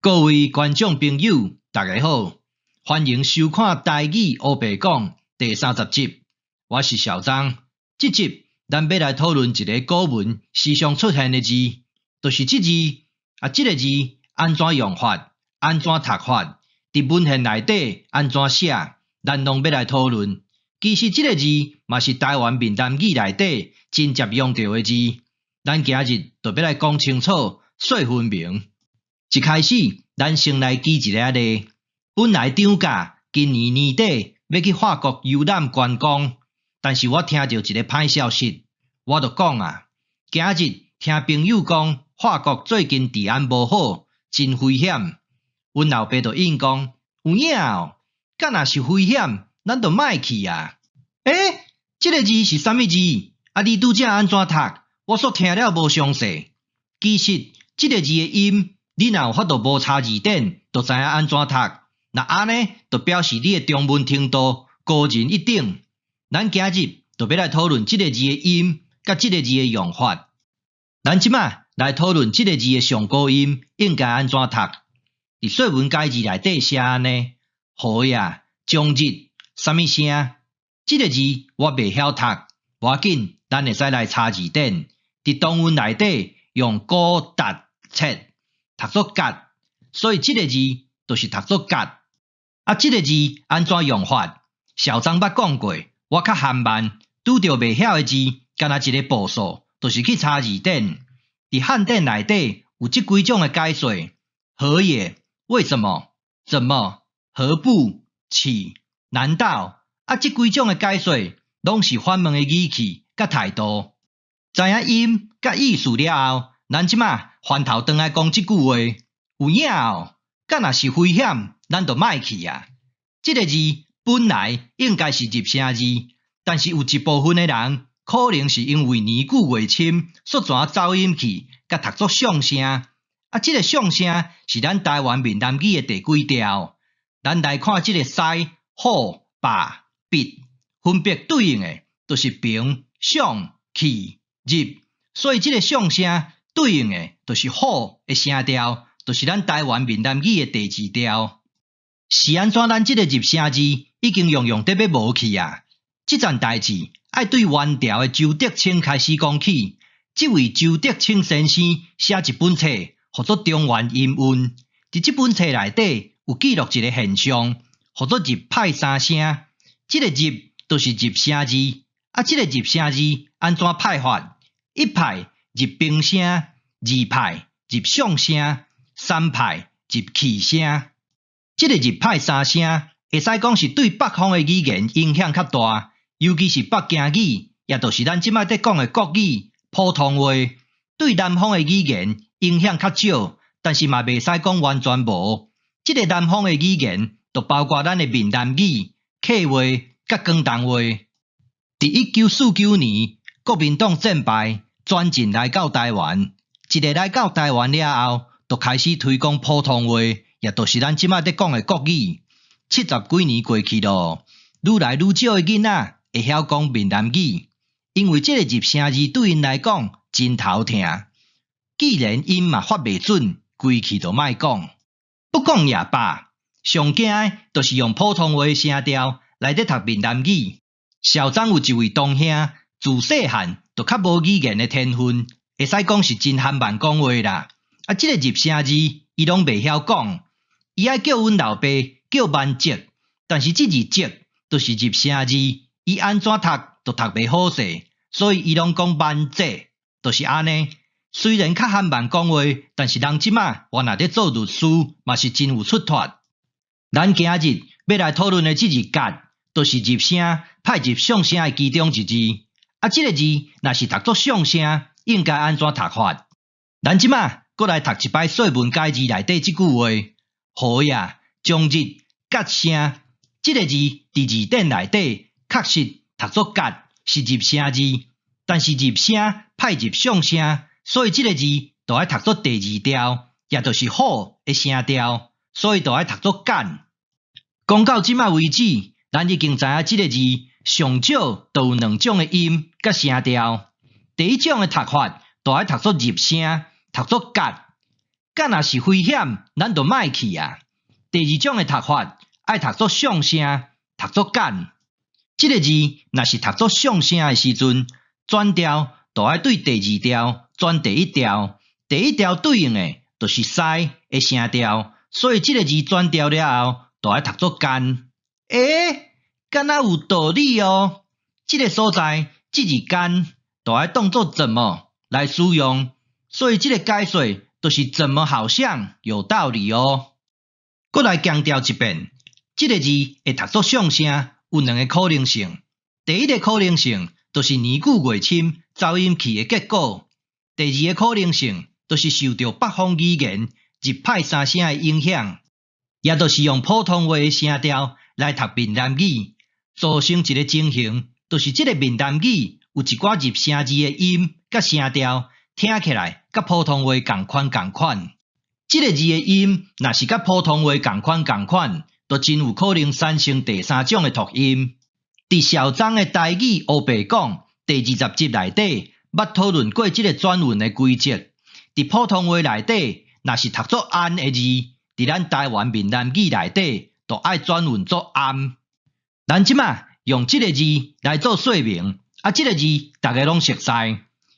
各位观众朋友，大家好，欢迎收看台语黑白讲第30集。我是小张。这集咱要来讨论一个古文时常出现的字，就是这字。这个字安怎用法？安怎读法？伫文献内底安怎写？咱拢要来讨论。其实这个字嘛是台湾闽南语内底真常用到的字。咱今日就要来讲清楚、说分明。一开始，咱先来记一个例。本来张家今年年底要去法国游览观光，但是我听到一个歹消息，我就讲今日听朋友讲法国最近治安无好，真危险。阮老爸就应讲，有影敢若是危险，咱就莫去这个字是啥物字？你拄则安怎读？我所听了无详细。其实这个字的音，你若有法度无查字典，就知影安怎读。那安尼，就表示你的中文程度高人一等。咱今日就要来讨论这个字的音，甲这个字的用法。咱即马来讨论这个字的上高音应该安怎读。伫说文解字内底写安尼，好呀，将日，啥物声？这个字我袂晓读，无要紧，咱会使来查字典。伫中文内底用古达切读作甲，所以这个字就是读作甲。这个字安怎用法？小张捌讲过，我较含慢，拄着袂晓的字，干那一个步数，就是去查字典。伫汉典内底有即几种的解说：何也？为什么？怎么？何不？岂？难道？即几种的解说，拢是反问的语气甲态度。知影音甲意思了后，咱即马翻头转来讲即句话：有影敢若是危险，咱就莫去这个字本来应该是入声字，但是有一部分的人可能是因为年久未深，所转走音去，甲读作上声。这个上声是咱台湾闽南语的第几调？咱来看这个西、好、霸、必，分别对应的就是平、上、去、入，所以这个上声对应的就是好的声调，就是咱台湾闽南语的第2调。是安怎咱这个入声字已经用得要无去这件代志爱对元朝的周德清开始讲起。这位周德清先生写一本册，叫做《中原音韵》。伫这本册内底有记录一个现象，叫做入派三声。这个入就是入声字，这个入声字安怎派法？一派入平声，二派入上声，三派入去声。这个入派三声，会使讲是对北方的语言影响较大，尤其是北京语，也就是咱即摆在讲的国语、普通话，对南方的语言影响较少，但是嘛袂使讲完全无。这个南方的语言，就包括咱的闽南语、客话甲广东话。伫1949年，国民党战败，转进来到台湾。一个来到台湾了后，就开始推广普通话。也就是咱即摆在讲的国语，70几年过去咯，愈来愈少的囡仔会晓讲闽南语，因为这个入声字对因来讲真头疼。既然因嘛发袂准，规气就莫讲。不讲也罢，上惊的就是用普通话声调来咧读闽南语。小张有一位同兄，自细汉就较无语言的天分，会使讲是真含慢讲话啦。这个入声字伊拢袂晓讲。伊爱叫阮老爸叫万捷，但是这字捷就是入声字，伊安怎读都读袂好势，所以伊拢讲万捷，就是安尼。虽然较含慢讲话，但是人即马原来咧做律师，嘛是真有出脱。咱今日要来讨论的这字甲，就是入声派入上声的其中一字。这个字若是读作上声，应该安怎读法？咱即马搁来读一摆说文解字内底这句话。好呀，将日甲声，这个字伫字典内底确实读作甲，是入声字，但是入声派入上声，所以这个字就要读作第2调，也就是好的声调，所以就要读作干。讲到即摆为止，咱已经知影这个字上少就有2种的音甲声调。第一种的读法就要读作入声，读作甲。甲若是危险，咱就莫去啊。第二种的读法，爱读作上声，读作干。即个字若是读作上声的时阵，转调就爱对第二调转第一调，第一调对应的就是西的声调，所以即个字转调了后，就爱读作干。敢若有道理哦。即个所在，即字干就爱当作怎么来使用，所以即个解说就是怎么好像有道理哦。搁来强调一遍，即个字会读作上声，有两个可能性。第一个可能性就是年久月深走音去的结果；第二个可能性就是受到北方语言日派三声的影响，也就是用普通话的声调来读闽南语，造成一个情形，就是即个闽南语有一寡入声字的音甲声调听起来甲普通话共款。即个字的音若是甲普通话共款，就真有可能产生第三种的读音。伫小张的台语黑白讲第20集内底，捌讨论过即个转运的规则。伫普通话内底，若是读作安的字，伫咱台湾闽南语内底，就爱转运作安。咱即马用即个字来做说明，即个字大家拢熟悉，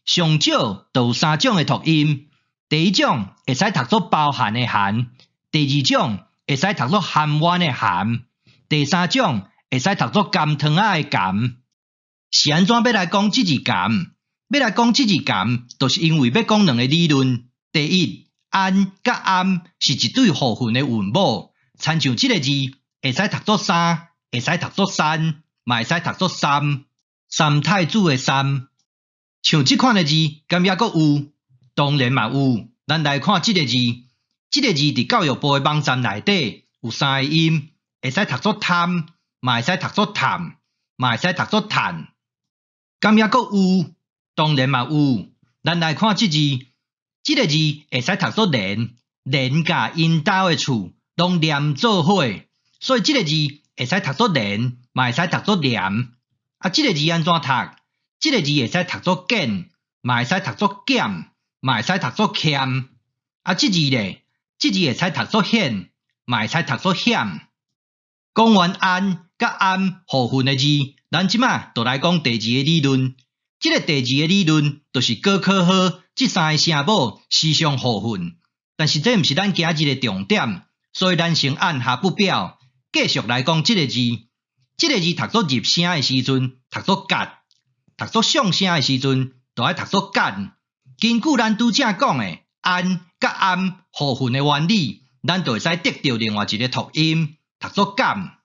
上少就有三种的读音。第一种会使读作包含的含，第二种会使读作含冤的含，第三种会使读作甘汤仔的甘。是安怎要来讲即字甘？要来讲即字甘，就是因为要讲两个理论。第一，安甲暗是一对互混的韵母，亲像即个字会使读作三，会使读作山，嘛会使读作三。三太子的三，像即款的字，敢也阁有？当然嘛有，咱来看即个字。即个字伫教育部的网站内底有三个音，会使读作贪，嘛会使读作探，嘛会使读作探。敢也阁有？当然嘛有，咱来看即字。即个字会使读作连，连甲因兜的厝拢连做伙，所以即个字会使读作连，嘛会使读作连。即个字安怎读？即个字会使读作减，嘛会使读作减。嘛会使读作欠，即字咧，即字会使读作显，嘛会使读作险。讲完安甲暗互混的字，咱即马就来讲第二个理论。即个第二个理论就是高考好即三个声母时常互混，但是这毋是咱今日的重点，所以咱先按下不表，继续来讲即个字。即个字读作入声的时阵，读作甲；读作上声的时阵，就爱读作干。根据咱拄则讲的安甲暗互混的原理，咱就会使得到另外一个读音，读作感。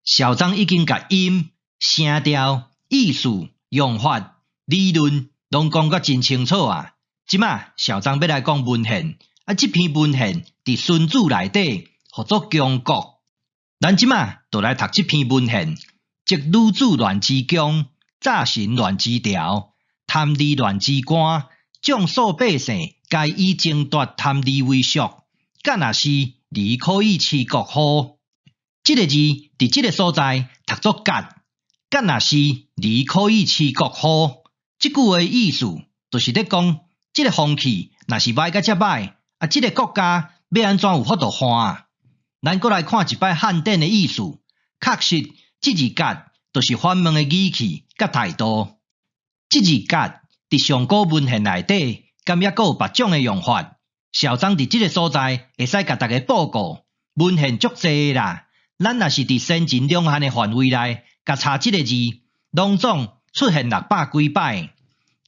小张已经甲音、声调、意思、用法、理论拢讲甲真清楚啊。即马小张要来讲文献，即篇文献伫孙子内底，号作强国。咱即马就来读即篇文献，即女子乱之强，诈神乱之条，贪利乱之官。众所百姓皆以争夺贪利为属，敢若是利可以持国乎？即个字伫即个所在读作甲，敢若是利可以持国乎？即句话意思就是咧讲，即个风气若是歹甲遮歹，即个国家要安怎有法度换？咱搁来看一摆汉典的意思，确实即字甲就是反问的语气甲态度。即字甲伫上古文献内底，敢也阁有别种的用法。小张伫即个所在，会使甲大家报告，文献足济啦。咱若是伫先秦两汉的范围内，甲查即个字，拢总出现600几摆。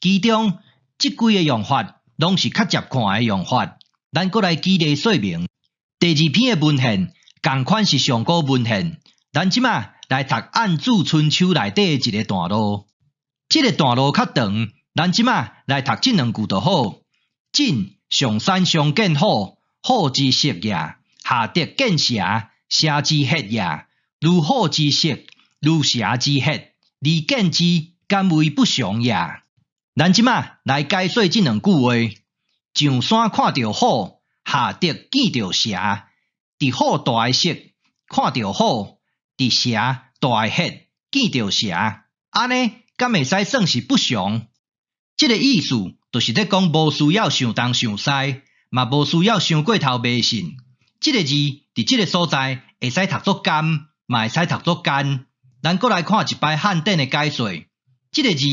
其中即几个用法，拢是较接看的用法。咱搁来举例说明。第2篇的文献，同款是上古文献。咱即马来读《按注春秋》内底的一个段落。即个段落较长。咱即马来读即两句就好。晋上山相见虎，虎之色也；下德见蛇，蛇之血也。如虎之色，如蛇之血，离见之，敢为不祥也。咱即马来解说即两句话。上山看到虎，下德见到蛇，伫虎大的色看到虎，伫蛇大的血见到蛇，安尼敢会使算是不祥？即个意思就是咧讲，无需要想东想西，嘛无需要伤过头迷信。即个字伫即个所在会使读作甘，嘛会使读作干。咱搁来看一摆汉典的解说，即个字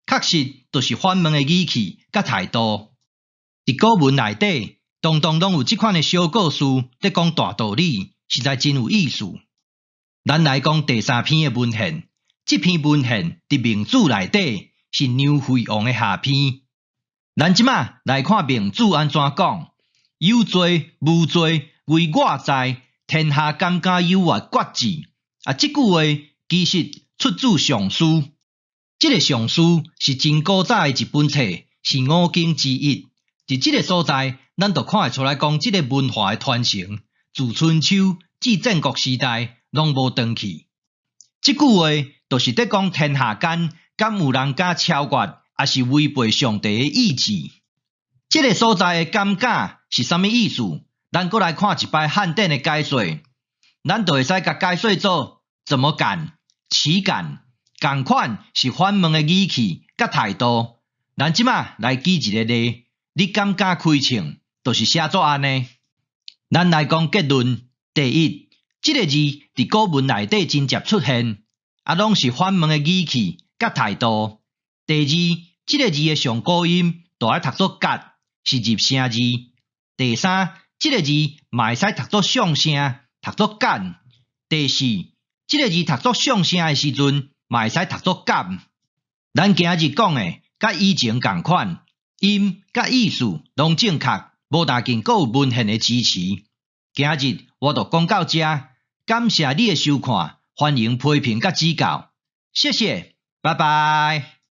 确实就是反问的语气甲态度。伫古文内底，常常拢有即款的小故事在讲大道理，实在真有意思。咱来讲第3篇的文献，即篇文献伫明子内底是牛惠王的下篇。咱即马来看明子安怎讲：有罪无罪，唯我在，天下敢敢有我决志。即句话其实出自尚书。即个尚书是真古早的一本册，是5经之一。伫即个所在，咱就看会出来讲，即个文化的传承，自春秋至战国时代，拢无断去。即句话就是在讲天下间，敢有人敢超越，也是违背上帝的意志。即个所在的敢敢是啥物意思？咱搁来看一摆汉典的解说，咱就会使甲解说做怎么敢、岂敢，共款是反问的语气甲态度。咱即马来举一个例。你敢敢开枪，就是写作安尼。咱来讲结论。第一，即个字伫古文内底真接出现，拢是反问的语气甲态度。第二，即个字的上古音就爱读作甲，是入声字。第三，即个字嘛会使读作上声，读作干。第四，即个字读作上声的时阵，嘛会使读作干。咱今日讲的，甲以前共款。音甲意思拢正确，无大见阁有文献的支持。今日我就讲到这，感谢你的收看，欢迎批评甲指教，谢谢，拜拜。